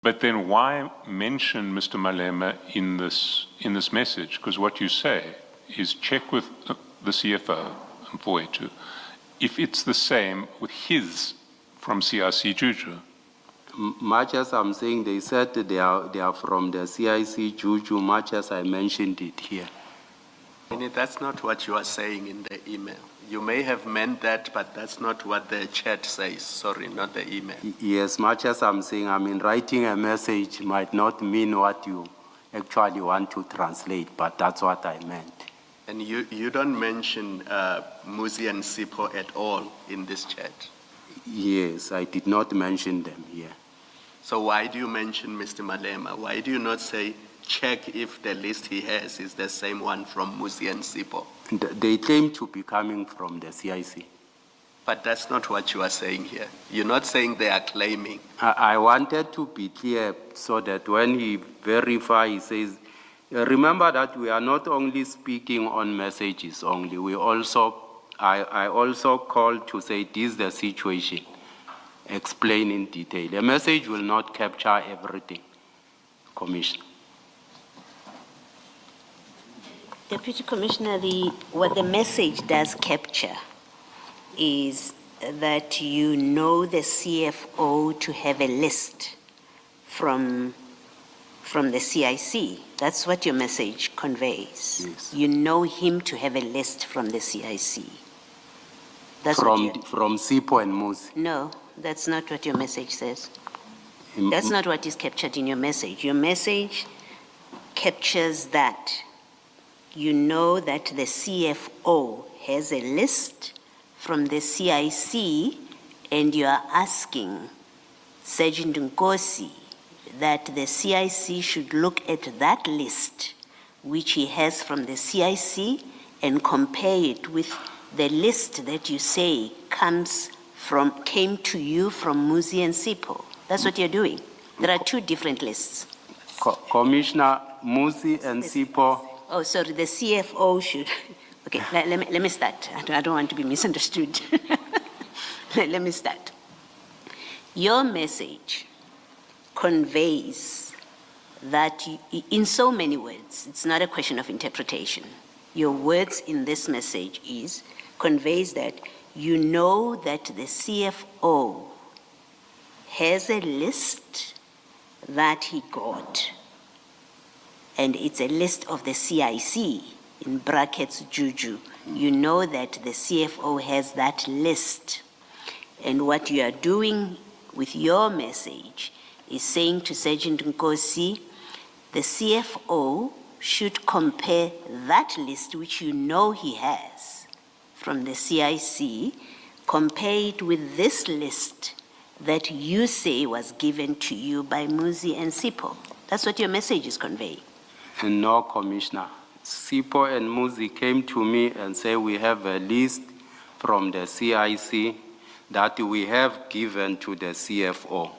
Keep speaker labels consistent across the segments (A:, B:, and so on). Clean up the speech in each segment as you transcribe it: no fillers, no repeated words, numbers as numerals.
A: But then why mention Mr. Malema in this message? Because what you say is check with the CFO, Mfowethu, if it's the same with his from CIC Juju.
B: Much as I'm saying, they said that they are from the CIC Juju, much as I mentioned it here.
C: That's not what you are saying in the email. You may have meant that, but that's not what the chat says. Sorry, not the email.
B: Yes, much as I'm saying, I mean, writing a message might not mean what you actually want to translate, but that's what I meant.
C: And you don't mention Muzi and Sipho at all in this chat?
B: Yes, I did not mention them here.
C: So why do you mention Mr. Malema? Why do you not say, check if the list he has is the same one from Muzi and Sipho?
B: They claim to be coming from the CIC.
C: But that's not what you are saying here. You're not saying they are claiming.
B: I wanted to be clear so that when he verifies, he says, remember that we are not only speaking on messages only. I also called to say this is the situation, explain in detail. A message will not capture everything, Commissioner.
D: Deputy Commissioner, what the message does capture is that you know the CFO to have a list from the CIC. That's what your message conveys.
B: Yes.
D: You know him to have a list from the CIC. That's
B: from Sipho and Muzi.
D: No, that's not what your message says. That's not what is captured in your message. Your message captures that you know that the CFO has a list from the CIC, and you are asking Sergeant Nkosi that the CIC should look at that list, which he has from the CIC, and compare it with the list that you say came to you from Muzi and Sipho. That's what you're doing. There are two different lists.
B: Commissioner, Muzi and Sipho.
D: Oh, sorry, the CFO should, okay, let me start. I don't want to be misunderstood. Let me start. Your message conveys that in so many words, it's not a question of interpretation. Your words in this message conveys that you know that the CFO has a list that he got, and it's a list of the CIC, in brackets Juju. You know that the CFO has that list. And what you are doing with your message is saying to Sergeant Nkosi, the CFO should compare that list, which you know he has from the CIC, compare it with this list that you say was given to you by Muzi and Sipho. That's what your message is conveying.
B: No, Commissioner. Sipho and Muzi came to me and said we have a list from the CIC that we have given to the CFO.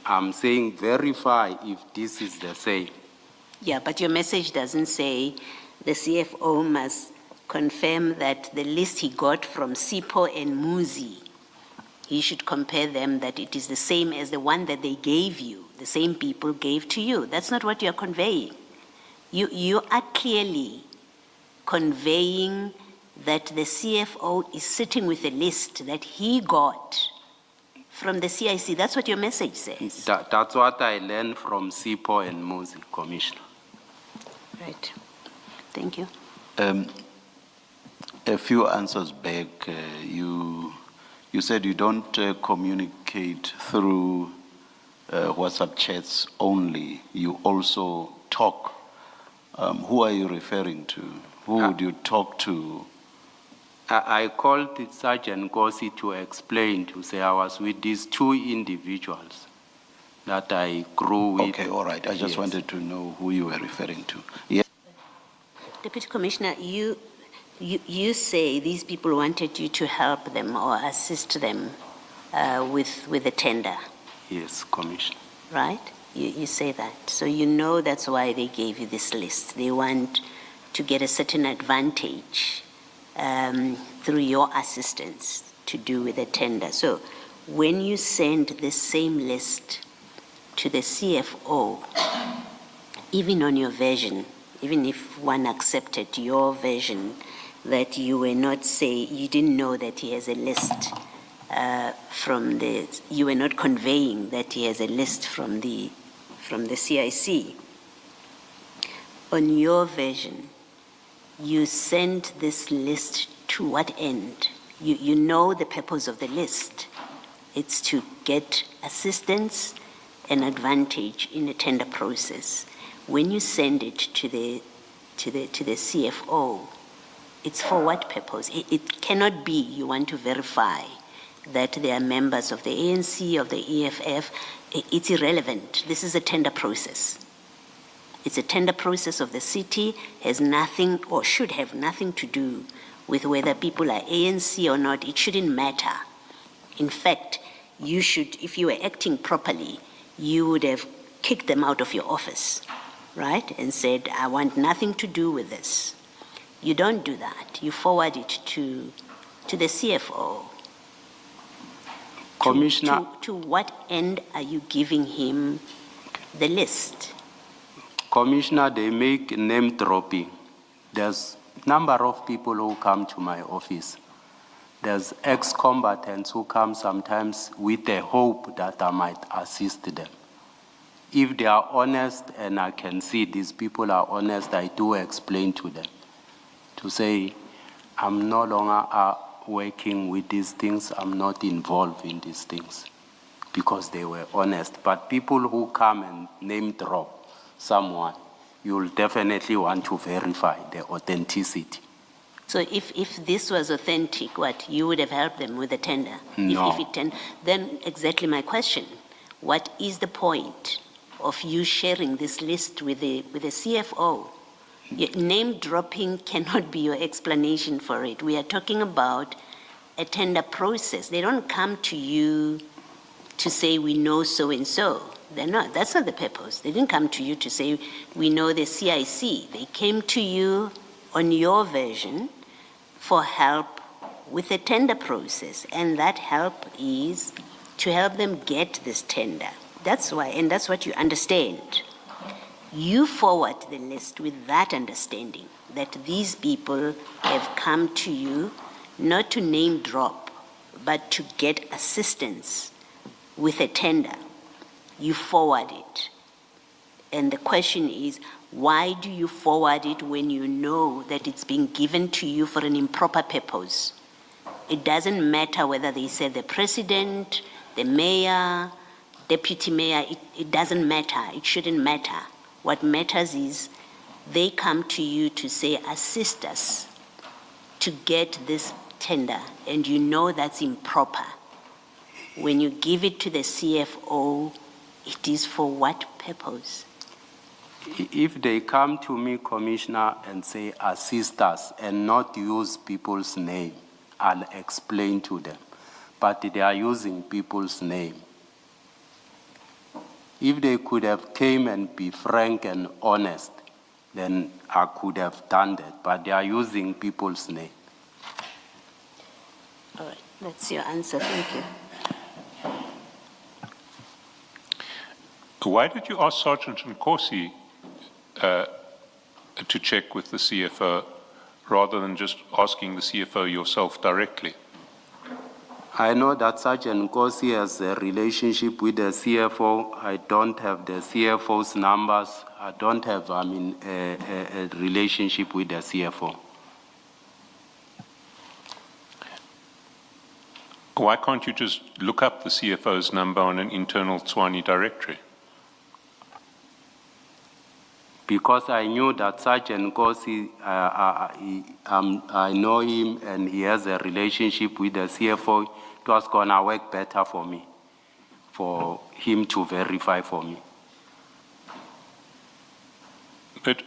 B: I'm saying verify if this is the same.
D: Yeah, but your message doesn't say the CFO must confirm that the list he got from Sipho and Muzi, he should compare them, that it is the same as the one that they gave you, the same people gave to you. That's not what you're conveying. You are clearly conveying that the CFO is sitting with a list that he got from the CIC. That's what your message says.
B: That's what I learned from Sipho and Muzi, Commissioner.
D: Right. Thank you.
E: A few answers back, you said you don't communicate through WhatsApp chats only. You also talk. Who are you referring to? Who would you talk to?
B: I called Sergeant Nkosi to explain, to say I was with these two individuals that I grew with.
E: Okay, all right. I just wanted to know who you were referring to. Yeah.
D: Deputy Commissioner, you say these people wanted you to help them or assist them with the tender.
B: Yes, Commissioner.
D: Right? You say that. So you know that's why they gave you this list. They want to get a certain advantage through your assistance to do with the tender. So when you send the same list to the CFO, even on your version, even if one accepted your version, that you you didn't know that he has a list you were not conveying that he has a list from the CIC. On your version, you send this list to what end? You know the purpose of the list. It's to get assistance and advantage in the tender process. When you send it to the CFO, it's for what purpose? It cannot be you want to verify that they are members of the ANC, of the EFF. It's irrelevant. This is a tender process. It's a tender process of the city, has nothing or should have nothing to do with whether people are ANC or not. It shouldn't matter. In fact, you should, if you were acting properly, you would have kicked them out of your office, right? And said, I want nothing to do with this. You don't do that. You forward it to the CFO.
B: Commissioner.
D: To what end are you giving him the list?
B: Commissioner, they make name dropping. There's a number of people who come to my office. There's ex-combatants who come sometimes with the hope that I might assist them. If they are honest, and I can see these people are honest, I do explain to them to say, I'm no longer working with these things, I'm not involved in these things, because they were honest. But people who come and name drop someone, you'll definitely want to verify the authenticity.
D: So if this was authentic, what, you would have helped them with the tender?
B: No.
D: Then exactly my question, what is the point of you sharing this list with the CFO? Name dropping cannot be your explanation for it. We are talking about a tender process. They don't come to you to say, we know so-and-so. They're not. That's not the purpose. They didn't come to you to say, we know the CIC. They came to you on your version for help with the tender process. And that help is to help them get this tender. That's why, and that's what you understand. You forward the list with that understanding that these people have come to you not to name drop, but to get assistance with a tender. You forward it. And the question is, why do you forward it when you know that it's being given to you for an improper purpose? It doesn't matter whether they say the president, the mayor, deputy mayor, it doesn't matter. It shouldn't matter. What matters is they come to you to say, assist us to get this tender, and you know that's improper. When you give it to the CFO, it is for what purpose?
B: If they come to me, Commissioner, and say, assist us, and not use people's name, I'll explain to them. But they are using people's name. If they could have came and be frank and honest, then I could have done that. But they are using people's name.
D: All right, that's your answer. Thank you.
A: Why did you ask Sergeant Nkosi to check with the CFO rather than just asking the CFO yourself directly?
B: I know that Sergeant Nkosi has a relationship with the CFO. I don't have the CFO's numbers. I don't have, a relationship with the CFO.
A: Why can't you just look up the CFO's number on an internal Tswane directory?
B: Because I knew that Sergeant Nkosi, I know him and he has a relationship with the CFO, it was gonna work better for me, for him to verify for me.
A: But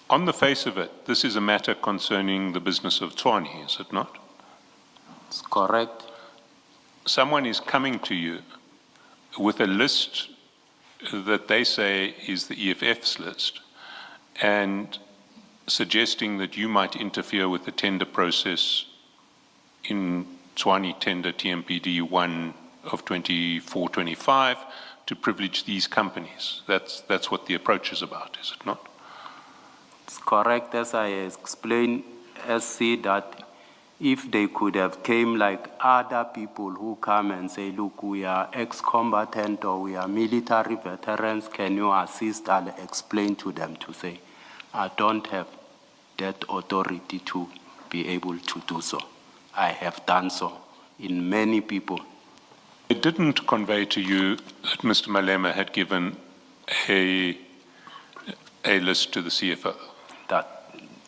A: on the face of it, this is a matter concerning the business of Tswane, is it not?
B: It's correct.
A: Someone is coming to you with a list that they say is the EFF's list and suggesting that you might interfere with the tender process in Tswani tender TMPD 1 of 24-25 to privilege these companies. That's what the approach is about, is it not?
B: It's correct, as I explained, SC, that if they could have came like other people who come and say, look, we are ex-combatant or we are military veterans, can you assist? I'll explain to them to say, I don't have that authority to be able to do so. I have done so in many people.
A: It didn't convey to you that Mr. Malema had given a list to the CFO.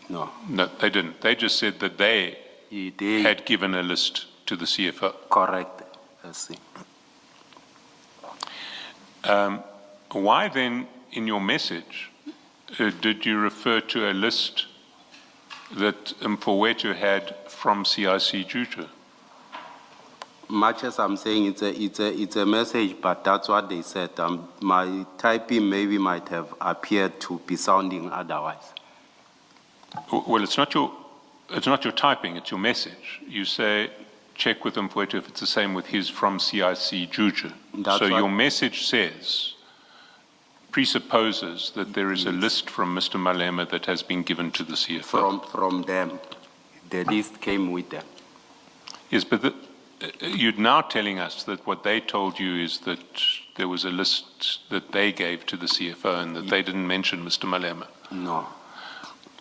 B: No.
A: No, they didn't. They just said that they
B: They
A: had given a list to the CFO.
B: correct, SC.
A: Why then, in your message, did you refer to a list that Mfowethu had from CIC Juju?
B: Much as I'm saying, it's a message, but that's what they said. My typing maybe might have appeared to be sounding otherwise.
A: Well, it's not your typing, it's your message. You say, check with Mfowethu if it's the same with his from CIC Juju.
B: That's
A: So
B: what-
A: your message presupposes that there is a list from Mr. Malema that has been given to the CFO.
B: From them. The list came with them.
A: Yes, but you're now telling us that what they told you is that there was a list that they gave to the CFO and that they didn't mention Mr. Malema.
B: No.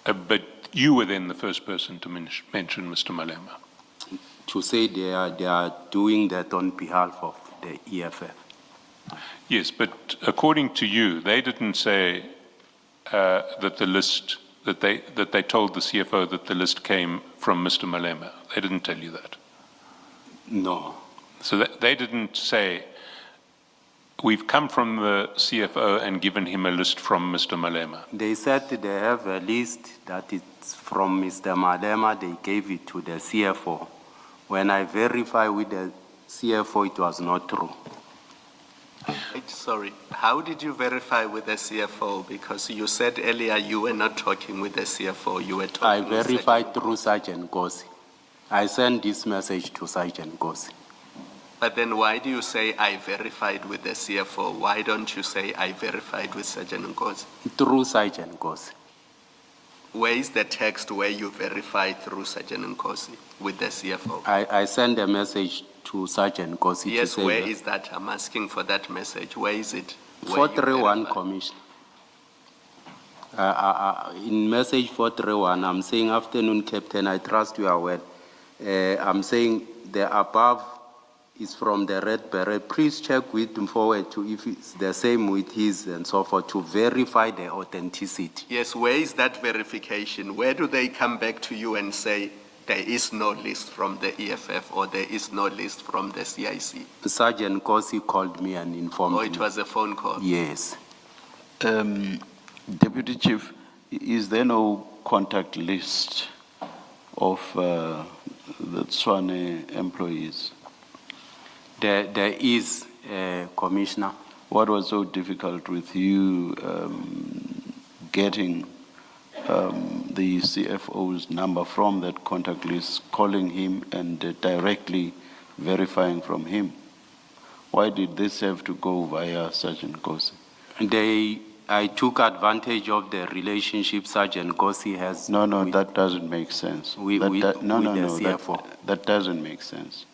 A: But you were then the first person to mention Mr. Malema.
B: To say they are doing that on behalf of the EFF.
A: Yes, but according to you, they didn't say that the list, that they told the CFO that the list came from Mr. Malema. They didn't tell you that.
B: No.
A: So they didn't say, we've come from the CFO and given him a list from Mr. Malema.
B: They said they have a list that is from Mr. Malema. They gave it to the CFO. When I verified with the CFO, it was not true.
C: Sorry, how did you verify with the CFO? Because you said earlier you were not talking with the CFO, you were
B: I
C: talking with
B: verified through Sergeant Gosi. I sent this message to Sergeant Gosi.
C: But then why do you say I verified with the CFO? Why don't you say I verified with Sergeant Nkosi?
B: Through Sergeant Gosi.
C: Where is the text where you verified through Sergeant Nkosi with the CFO?
B: I sent a message to Sergeant Gosi
C: Yes,
B: to say
C: where
B: that
C: is that? I'm asking for that message. Where is it? Where you
B: 431
C: verified?
B: Commissioner. In message 431, I'm saying, afternoon, Captain, I trust you are well. I'm saying the above is from the Red Beret. Please check with him forward to if it's the same with his and so forth to verify the authenticity.
C: Yes, where is that verification? Where do they come back to you and say there is no list from the EFF or there is no list from the CIC?
B: Sergeant Gosi called me and informed
C: Or
B: me.
C: it was a phone call?
B: Yes.
E: Deputy Chief, is there no contact list of the Tswane employees?
B: There is, Commissioner.
E: What was so difficult with you getting the CFO's number from that contact list, calling him and directly verifying from him? Why did this have to go via Sergeant Gosi?
B: I took advantage of the relationship Sergeant Gosi has.
E: No,
B: with-
E: that doesn't make sense.
B: with
E: No,
B: the CFO.
E: that doesn't make sense.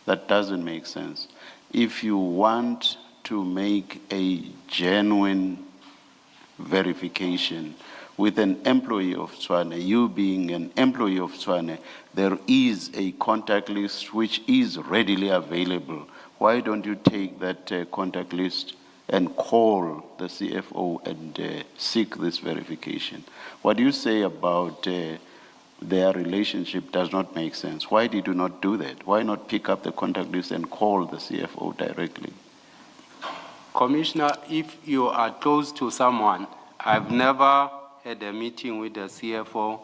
E: That doesn't make sense. If you want to make a genuine verification with an employee of Tswane, you being an employee of Tswane, there is a contact list which is readily available. Why don't you take that contact list and call the CFO and seek this verification? What you say about their relationship does not make sense. Why did you not do that? Why not pick up the contact list and call the CFO directly?
B: Commissioner, if you are close to someone, I've never had a meeting with the CFO.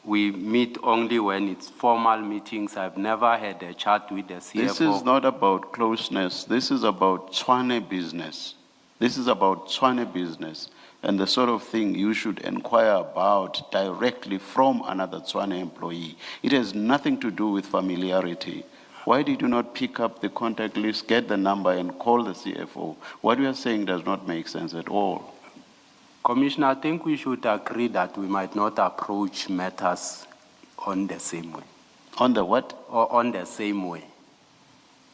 B: We meet only when it's formal meetings. I've never had a chat with the CFO.
E: This is not about closeness. This is about Tswane business. This is about Tswane business and the sort of thing you should inquire about directly from another Tswane employee. It has nothing to do with familiarity. Why did you not pick up the contact list, get the number, and call the CFO? What you are saying does not make sense at all.
B: Commissioner, I think we should agree that we might not approach matters on the same way.
E: On the what?
B: Or on the same way.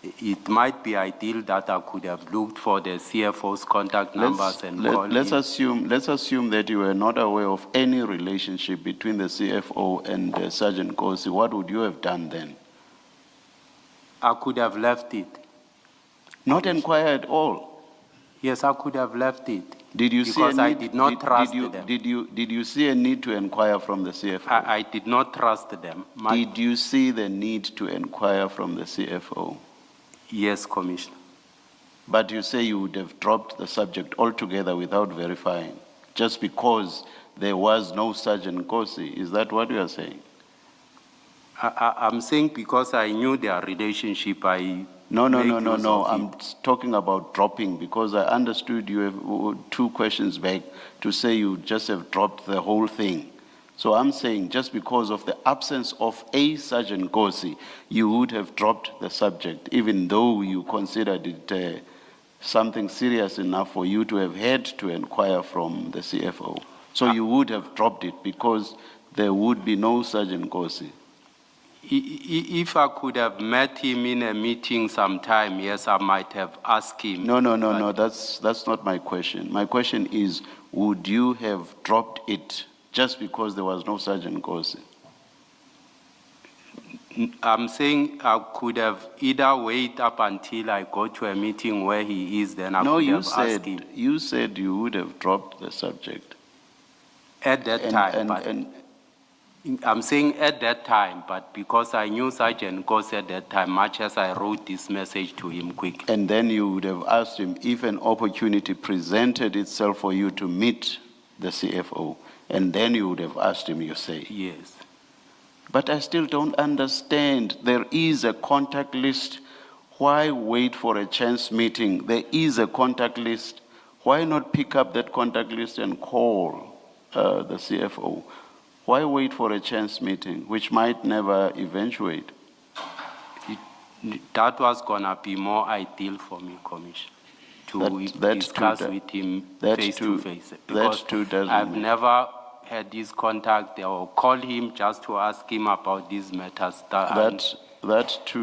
B: It might be ideal that I could have looked for the CFO's contact numbers and called
E: Let's
B: him.
E: assume that you were not aware of any relationship between the CFO and Sergeant Kosi. What would you have done then?
B: I could have left it.
E: Not inquire at all.
B: Yes, I could have left it.
E: Did you see a
B: Because I
E: need-
B: did not trust them.
E: Did you see a need to inquire from the CFO?
B: I did not trust them.
E: Did you see the need to inquire from the CFO?
B: Yes, Commissioner.
E: But you say you would have dropped the subject altogether without verifying, just because there was no Sergeant Kosi. Is that what you are saying?
B: I'm saying because I knew their relationship, I
E: No.
B: make use of
E: I'm
B: it.
E: talking about dropping, because I understood you have 2 questions back to say you just have dropped the whole thing. So I'm saying just because of the absence of a Sergeant Kosi, you would have dropped the subject, even though you considered it something serious enough for you to have had to inquire from the CFO. So you would have dropped it because there would be no Sergeant Kosi.
B: If I could have met him in a meeting sometime, yes, I might have asked him.
E: No, that's not my question. My question is, would you have dropped it just because there was no Sergeant Kosi?
B: I'm saying I could have either wait up until I go to a meeting where he is, then I
E: No,
B: could
E: you
B: have asked him.
E: said you would have dropped the subject.
B: At that time, I'm saying at that time, but because I knew Sergeant Kosi at that time, much as I wrote this message to him quick.
E: And then you would have asked him if an opportunity presented itself for you to meet the CFO, and then you would have asked him, you say.
B: Yes.
E: But I still don't understand. There is a contact list. Why wait for a chance meeting? There is a contact list. Why not pick up that contact list and call the CFO? Why wait for a chance meeting, which might never eventuate?
B: That was gonna be more ideal for me, Commissioner, to discuss with him face to face. Because I've never had this contact or call him just to ask him about these matters.
E: That too